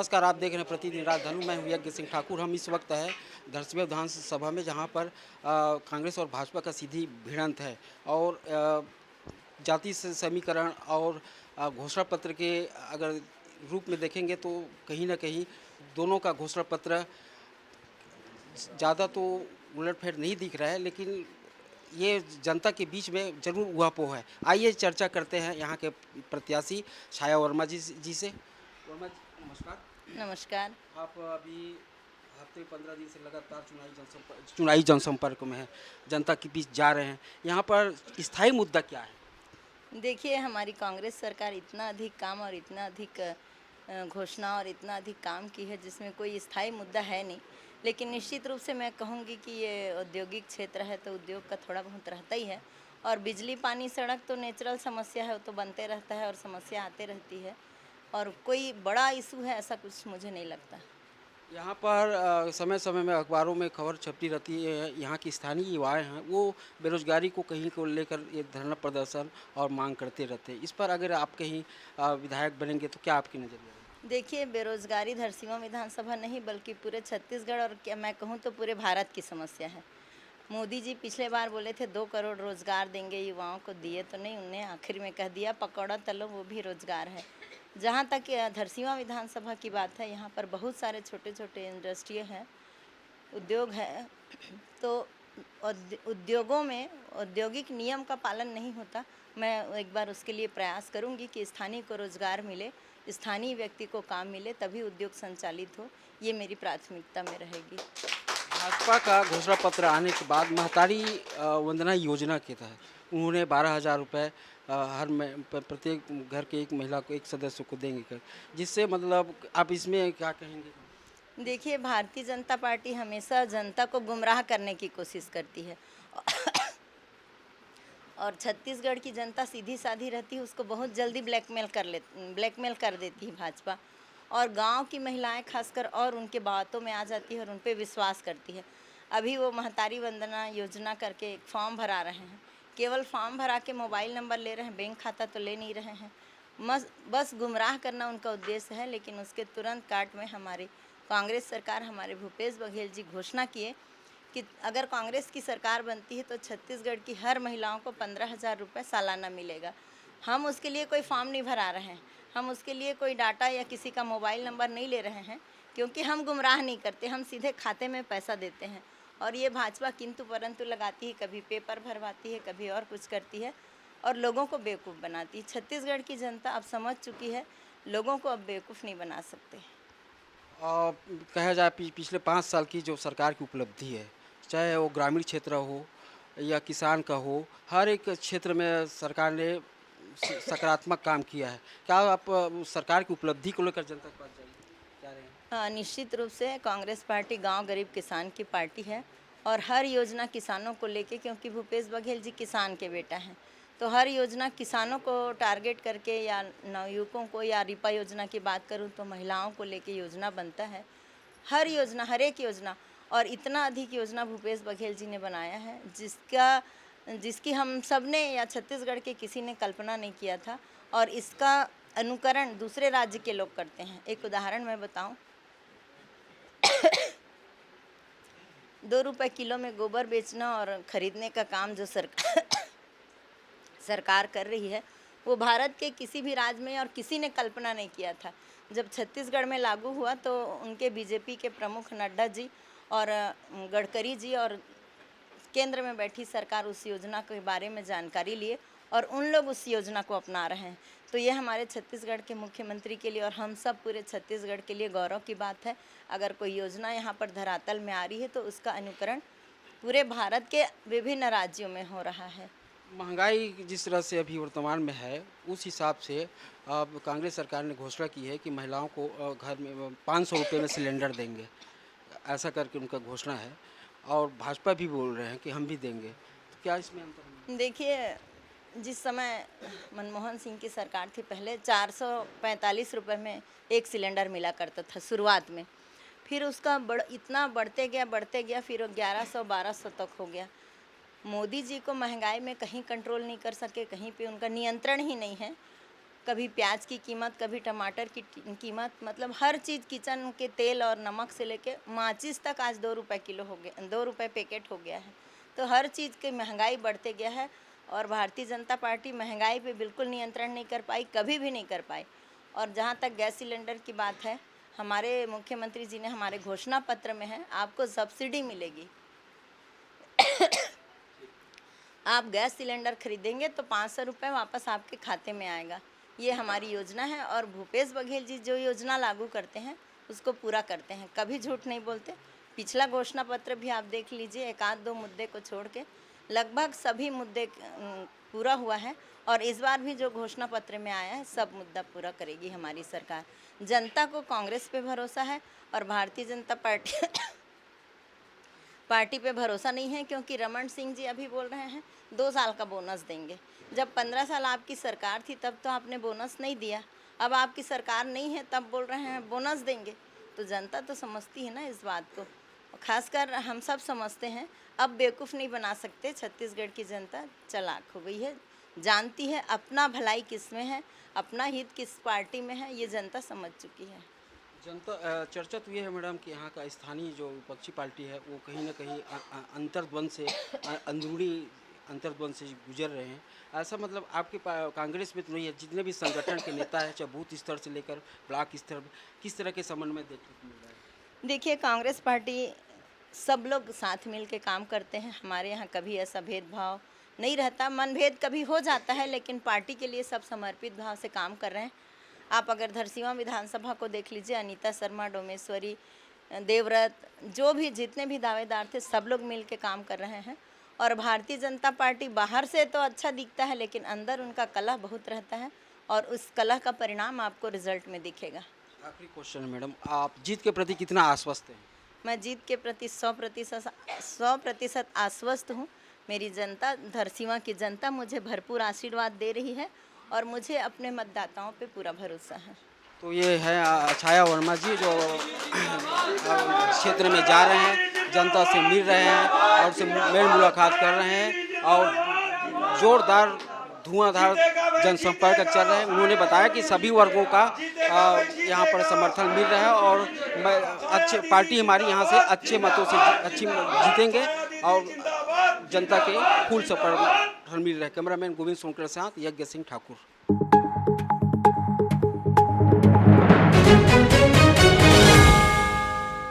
नमस्कार, आप देख रहे हैं प्रतिदिन राजधनु। मैं हूं यज्ञ सिंह ठाकुर। हम इस वक्त है धरसींवा विधानसभा में, जहां पर कांग्रेस और भाजपा का सीधी भिड़ंत है। और जाति समीकरण और घोषणा पत्र के अगर रूप में देखेंगे तो कहीं ना कहीं दोनों का घोषणा पत्र ज़्यादा तो उलटफेर नहीं दिख रहा है, लेकिन ये जनता के बीच में ज़रूर ऊहापोह है। आइए चर्चा करते हैं यहाँ के प्रत्याशी छाया वर्मा जी से। वर्मा जी नमस्कार। नमस्कार। आप अभी हफ्ते 15 दिन से लगातार चुनावी जनसंपर्क में हैं, जनता के बीच जा रहे हैं। यहाँ पर स्थायी मुद्दा क्या है? देखिए, हमारी कांग्रेस सरकार इतना अधिक काम और इतना अधिक घोषणा और इतना अधिक काम की है जिसमें कोई स्थायी मुद्दा है नहीं। लेकिन निश्चित रूप से मैं कहूँगी कि ये औद्योगिक क्षेत्र है तो उद्योग का थोड़ा बहुत रहता ही है। और बिजली पानी सड़क तो नेचुरल समस्या है, वो तो बनते रहता है और समस्या आते रहती है। और कोई बड़ा इशू है ऐसा कुछ मुझे नहीं लगता। यहाँ पर समय समय में अखबारों में खबर छपती रहती है। यहाँ की स्थानीय युवाएं हैं, वो बेरोजगारी को कहीं को लेकर ये धरना प्रदर्शन और मांग करते रहते हैं। इस पर अगर आप कहीं विधायक बनेंगे तो क्या आपकी नज़रिया है? देखिए, बेरोजगारी धरसींवा विधानसभा नहीं बल्कि पूरे छत्तीसगढ़ और क्या मैं कहूँ तो पूरे भारत की समस्या है। मोदी जी पिछले बार बोले थे 2 करोड़ रोजगार देंगे युवाओं को, दिए तो नहीं। उनने आखिर में कह दिया पकौड़ा तलो वो भी रोजगार है। जहाँ तक धरसींवा विधानसभा की बात है, यहाँ पर बहुत सारे छोटे छोटे इंडस्ट्री हैं, उद्योग है। तो उद्योगों में औद्योगिक नियम का पालन नहीं होता। मैं एक बार उसके लिए प्रयास करूंगी कि स्थानीय को रोजगार मिले, स्थानीय व्यक्ति को काम मिले, तभी उद्योग संचालित हो। ये मेरी प्राथमिकता में रहेगी। भाजपा का घोषणा पत्र आने के बाद महतारी वंदना योजना के तहत उन्होंने 12,000 रुपये प्रत्येक घर के एक महिला को, एक सदस्य को देंगे कर, जिससे मतलब आप इसमें क्या कहेंगे? देखिए, भारतीय जनता पार्टी हमेशा जनता को गुमराह करने की कोशिश करती है। और छत्तीसगढ़ की जनता सीधी साधी रहती है, उसको बहुत जल्दी ब्लैकमेल कर देती है भाजपा। और गांव की महिलाएं खासकर और उनके बातों में आ जाती है और उन पर विश्वास करती है। अभी वो महतारी वंदना योजना करके एक फॉर्म भरा रहे हैं, केवल फॉर्म भरा के मोबाइल नंबर ले रहे हैं, बैंक खाता तो ले नहीं रहे हैं। बस गुमराह करना उनका उद्देश्य है। लेकिन उसके तुरंत काट में हमारी कांग्रेस सरकार, हमारे भूपेश बघेल जी घोषणा किए कि अगर कांग्रेस की सरकार बनती है तो छत्तीसगढ़ की हर महिलाओं को 15,000 रुपये सालाना मिलेगा। हम उसके लिए कोई फॉर्म नहीं भरा रहे हैं, हम उसके लिए कोई डाटा या किसी का मोबाइल नंबर नहीं ले रहे हैं, क्योंकि हम गुमराह नहीं करते, हम सीधे खाते में पैसा देते हैं। और ये भाजपा किंतु परंतु लगाती है, कभी पेपर भरवाती है, कभी और कुछ करती है और लोगों को बेवकूफ़ बनाती है। छत्तीसगढ़ की जनता अब समझ चुकी है, लोगों को अब बेवकूफ़ नहीं बना सकते। कहा जाए पिछले 5 साल की जो सरकार की उपलब्धि है, चाहे वो ग्रामीण क्षेत्र हो या किसान का हो, हर एक क्षेत्र में सरकार ने सकारात्मक काम किया है। क्या आप उस सरकार की उपलब्धि को लेकर जनता के पास जा रहे हैं? निश्चित रूप से कांग्रेस पार्टी गांव गरीब किसान की पार्टी है और हर योजना किसानों को लेके, क्योंकि भूपेश बघेल जी किसान के बेटा हैं, तो हर योजना किसानों को टारगेट करके, या नवयुवकों को, या रिपा योजना की बात करूं तो महिलाओं को लेके योजना बनता है। हर योजना, हर एक योजना। और इतना अधिक योजना भूपेश बघेल जी ने बनाया है जिसकी हम सब ने या छत्तीसगढ़ के किसी ने कल्पना नहीं किया था। और इसका अनुकरण दूसरे राज्य के लोग करते हैं। एक उदाहरण मैं बताऊं, 2 रुपए किलो में गोबर बेचना और खरीदने का काम जो सरकार कर रही है, वो भारत के किसी भी राज्य में और किसी ने कल्पना नहीं किया था। जब छत्तीसगढ़ में लागू हुआ तो उनके बीजेपी के प्रमुख नड्डा जी और गडकरी जी और केंद्र में बैठी सरकार उस योजना के बारे में जानकारी लिए और उन लोग उस योजना को अपना रहे हैं। तो ये हमारे छत्तीसगढ़ के मुख्यमंत्री के लिए और हम सब पूरे छत्तीसगढ़ के लिए गौरव की बात है। अगर कोई योजना यहाँ पर धरातल में आ रही है तो उसका अनुकरण पूरे भारत के विभिन्न राज्यों में हो रहा है। महंगाई जिस तरह से अभी वर्तमान में है, उस हिसाब से अब कांग्रेस सरकार ने घोषणा की है कि महिलाओं को घर में 500 रुपये में सिलेंडर देंगे, ऐसा करके उनका घोषणा है। और भाजपा भी बोल रहे हैं कि हम भी देंगे। तो क्या इसमें अंतर है? देखिए, जिस समय मनमोहन सिंह की सरकार थी, पहले 445 रुपये में एक सिलेंडर मिला करता था शुरुआत में। फिर उसका इतना बढ़ते गया, फिर 1100-1200 तक हो गया। मोदी जी को महंगाई में कहीं कंट्रोल नहीं कर सके, कहीं पे उनका नियंत्रण ही नहीं है। कभी प्याज की कीमत, कभी टमाटर की कीमत, मतलब हर चीज़, किचन के तेल और नमक से लेके माचिस तक आज 2 रुपए किलो हो गया, 2 रुपए पैकेट हो गया है। तो हर चीज़ की महंगाई बढ़ते गया है और भारतीय जनता पार्टी महंगाई पे बिल्कुल नियंत्रण नहीं कर पाई, कभी भी नहीं कर पाई। और जहाँ तक गैस सिलेंडर की बात है, हमारे मुख्यमंत्री जी ने हमारे घोषणा पत्र में है, आपको सब्सिडी मिलेगी। आप गैस सिलेंडर खरीदेंगे तो 500 रुपये वापस आपके खाते में आएगा। ये हमारी योजना है और भूपेश बघेल जी जो योजना लागू करते हैं उसको पूरा करते हैं, कभी झूठ नहीं बोलते। पिछला घोषणा पत्र भी आप देख लीजिए, एक आध दो मुद्दे को छोड़ के लगभग सभी मुद्दे पूरा हुआ है और इस बार भी जो घोषणा पत्र में आया है सब मुद्दा पूरा करेगी हमारी सरकार। जनता को कांग्रेस पे भरोसा है और भारतीय जनता पार्टी पे भरोसा नहीं है, क्योंकि रमन सिंह जी अभी बोल रहे हैं 2 साल का बोनस देंगे। जब 15 साल आपकी सरकार थी तब तो आपने बोनस नहीं दिया, अब आपकी सरकार नहीं है तब बोल रहे हैं बोनस देंगे। तो जनता तो समझती है ना इस बात को, खासकर हम सब समझते हैं। अब बेवकूफ़ नहीं बना सकते, छत्तीसगढ़ की जनता चालाक हो गई है, जानती है अपना भलाई किस में है, अपना हित किस पार्टी में है, ये जनता समझ चुकी है। जनता चर्चा तो ये है मैडम कि यहाँ का स्थानीय जो विपक्षी पार्टी है वो कहीं ना कहीं अंतर्द्वंद से अंदरूनी अंतर्द्वंद से गुजर रहे हैं। ऐसा मतलब आपके कांग्रेस में तो नहीं है, जितने भी संगठन के नेता हैं चाहे बूथ स्तर से लेकर ब्लॉक स्तर, किस तरह के समन्वय देखने को मिल रहा है? देखिए, कांग्रेस पार्टी सब लोग साथ मिल के काम करते हैं। हमारे यहाँ कभी ऐसा भेदभाव नहीं रहता, मनभेद कभी हो जाता है लेकिन पार्टी के लिए सब समर्पित भाव से काम कर रहे हैं। आप अगर धरसींवा विधानसभा को देख लीजिए, अनीता शर्मा, डोमेश्वरी, देवव्रत, जो भी जितने भी दावेदार थे सब लोग मिल के काम कर रहे हैं। और भारतीय जनता पार्टी बाहर से तो अच्छा दिखता है लेकिन अंदर उनका कलह बहुत रहता है और उस कलह का परिणाम आपको रिजल्ट में दिखेगा। आखिरी क्वेश्चन मैडम, आप जीत के प्रति कितना आश्वस्त हैं? मैं जीत के प्रति 100% आश्वस्त हूँ। मेरी जनता, धरसींवा की जनता मुझे भरपूर आशीर्वाद दे रही है और मुझे अपने मतदाताओं पे पूरा भरोसा है। तो ये है छाया वर्मा जी जो क्षेत्र में जा रहे हैं, जनता से मिल रहे हैं और उनसे मेल मुलाकात कर रहे हैं और जोरदार धुआंधार जनसंपर्क चल रहा है। उन्होंने बताया कि सभी वर्गों का यहाँ पर समर्थन मिल रहा है और अच्छे पार्टी हमारी यहाँ से अच्छे मतों से अच्छी जीतेंगे और जनता के फुल समर्थन मिल रहा है। कैमरामैन गोविंद सोनकर के साथ यज्ञ सिंह ठाकुर।